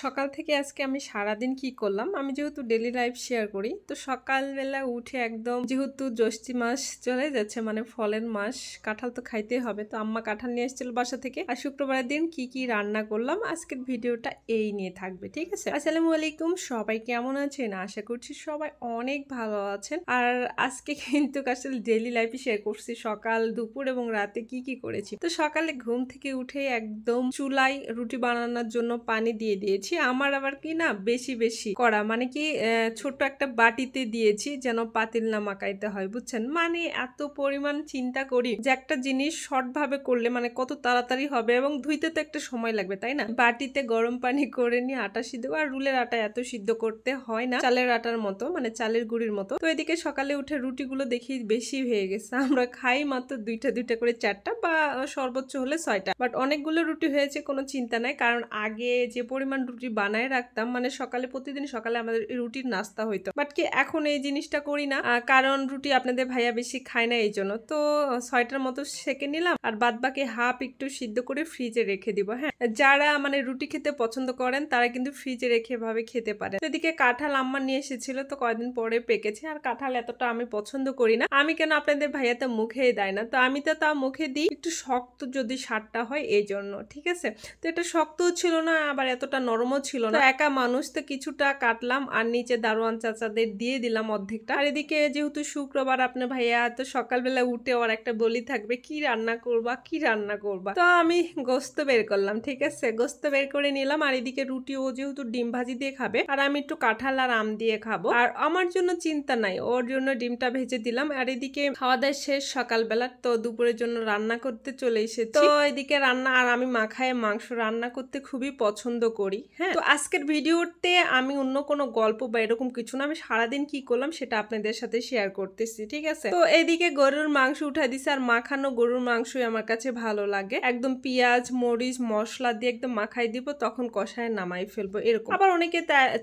সকাল থেকে আজকে আমি সারাদিন কি করলাম, আমি যেহেতু ডেইলি লাইফ শেয়ার করি, তো সকালবেলা উঠে একদম যেহেতু জ্যৈষ্ঠ মাস চলে যাচ্ছে, মানে ফলের মাস, কাঁঠাল তো খাইতেই হবে। তো আম্মা কাঁঠাল নিয়ে এসেছিল বাসা থেকে। আর শুক্রবারের দিন কি কি রান্না করলাম আজকের ভিডিওটা এই নিয়ে থাকবে, ঠিক আছে? আসসালামু আলাইকুম, সবাই কেমন আছেন? আশা করছি সবাই অনেক ভালো আছেন। আর আজকে কিন্তু আসলে ডেইলি লাইফে শেয়ার করছি সকাল, দুপুর এবং রাতে কি কি করেছি। তো সকালে ঘুম থেকে উঠে একদম চুলায় রুটি বানানোর জন্য পানি দিয়ে দিয়েছি। আমার আবার কি না বেশি বেশি করা, মানে কি ছোট একটা বাটিতে দিয়েছি যেন পাতিল না মাকাইতে হয়, বুঝছেন? মানে এত পরিমাণ চিন্তা করি যে একটা জিনিস শর্ট ভাবে করলে মানে কত তাড়াতাড়ি হবে, এবং ধুইতে তো একটা সময় লাগবে, তাই না? বাটিতে গরম পানি করে নিয়ে আটা সিদ্ধ, আর রুলের আটা এত সিদ্ধ করতে হয় না চালের আটার মতো, মানে চালের গুঁড়ির মতো। তো এদিকে সকালে উঠে রুটিগুলো দেখি বেশি হয়ে গেছে। আমরা খাই মাত্র দুইটা দুইটা করে, চারটা বা সর্বোচ্চ হলে 6টা, বাট অনেকগুলো রুটি হয়েছে, কোনো চিন্তা নাই। কারণ আগে যে পরিমাণ রুটি বানায় রাখতাম, মানে সকালে প্রতিদিন সকালে আমাদের রুটির নাস্তা হইতো, বাট কি এখন এই জিনিসটা করি না, কারণ রুটি আপনাদের ভাইয়া বেশি খায় না, এই জন্য। তো 6টার মতো সেকে নিলাম, আর বাদ বাকি হাফ একটু সিদ্ধ করে ফ্রিজে রেখে দিব। হ্যাঁ, যারা মানে রুটি খেতে পছন্দ করেন তারা কিন্তু ফ্রিজে রেখে ভাবে খেতে পারে। এদিকে কাঁঠাল আম্মা নিয়ে এসেছিল, তো কয়েকদিন পরে পেকেছে। আর কাঁঠাল এতটা আমি পছন্দ করি না, আমি কেন আপনাদের ভাইয়া তো মুখেই দেয় না, তো আমি তো তা মুখে দিই একটু শক্ত যদি স্বাদটা হয়, এই জন্য, ঠিক আছে? তো এটা শক্তও ছিল না, আবার এতটা নরমও ছিল না। একা মানুষ তো কিছুটা কাটলাম, আর নিচে দারোয়ান চাচাদের দিয়ে দিলাম অর্ধেকটা। আর এদিকে যেহেতু শুক্রবার, আপনার ভাইয়া তো সকালবেলা উঠে ওর একটা বলি থাকবে, কি রান্না করবা কি রান্না করবা। তো আমি গোস্ত বের করলাম, ঠিক আছে? গোস্ত বের করে নিলাম। আর এদিকে রুটি ও যেহেতু ডিম ভাজি দিয়ে খাবে, আর আমি একটু কাঁঠাল আর আম দিয়ে খাবো। আর আমার জন্য চিন্তা নাই, ওর জন্য ডিমটা ভেজে দিলাম। আর এদিকে খাওয়া দাওয়া শেষ সকালবেলা, তো দুপুরের জন্য রান্না করতে চলে এসেছি। তো এদিকে রান্না, আর আমি মাখায় মাংস রান্না করতে খুবই পছন্দ করি। হ্যাঁ, তো আজকের ভিডিওতে আমি অন্য কোনো গল্প বা এরকম কিছু না, আমি সারাদিন কি করলাম সেটা আপনাদের সাথে শেয়ার করতেছি, ঠিক আছে? তো এদিকে গরুর মাংস উঠাই দিছে, আর মাখানো গরুর মাংসই আমার কাছে ভালো লাগে। একদম পেঁয়াজ মরিচ মশলা দিয়ে একদম মাখাই দিব, তখন কষায় নামাই ফেলবো, এরকম। আবার অনেকে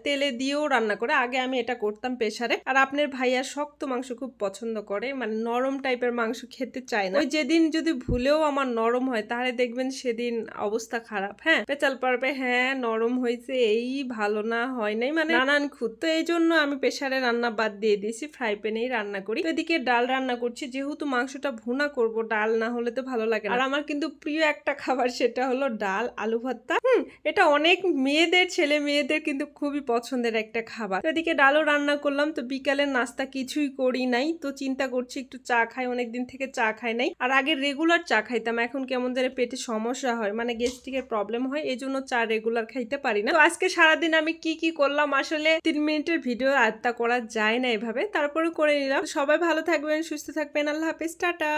তেলে দিয়েও রান্না করে, আগে আমি এটা করতাম প্রেসারে। আর আপনার ভাইয়া শক্ত মাংস খুব পছন্দ করে, মানে নরম টাইপের মাংস খেতে চায় না। ওই যেদিন যদি ভুলেও আমার নরম হয়, তাহলে দেখবেন সেদিন অবস্থা খারাপ। হ্যাঁ, পেঁচাল পারবে, হ্যাঁ নরম হয়েছে, এই ভালো না হয় নাই, মানে নানান খুঁত। তো এই জন্য আমি প্রেসারে রান্না বাদ দিয়ে দিয়েছি, ফ্রাই প্যানেই রান্না করি। তো এদিকে ডাল রান্না করছি, যেহেতু মাংসটা ভুনা করব, ডাল না হলে তো ভালো লাগে না। আর আমার কিন্তু প্রিয় একটা খাবার, সেটা হলো ডাল আলু ভর্তা। এটা অনেক মেয়েদের, ছেলে মেয়েদের কিন্তু খুবই পছন্দের একটা খাবার। তো এদিকে ডালও রান্না করলাম। তো বিকালের নাস্তা কিছুই করি নাই, তো চিন্তা করছি একটু চা খাই, অনেকদিন থেকে চা খাই নাই। আর আগে রেগুলার চা খাইতাম, এখন কেমন যেন পেটে সমস্যা হয়, মানে গ্যাস্ট্রিকের প্রবলেম হয়, এই জন্য চা রেগুলার খাইতে পারি না। তো আজকে সারাদিন আমি কি কি করলাম, আসলে 3 মিনিটের ভিডিও আয়ত্তা করা যায় না এভাবে, তারপরে করে নিলাম। সবাই ভালো থাকবেন, সুস্থ থাকবেন, আল্লাহ হাফেজ, টাটা।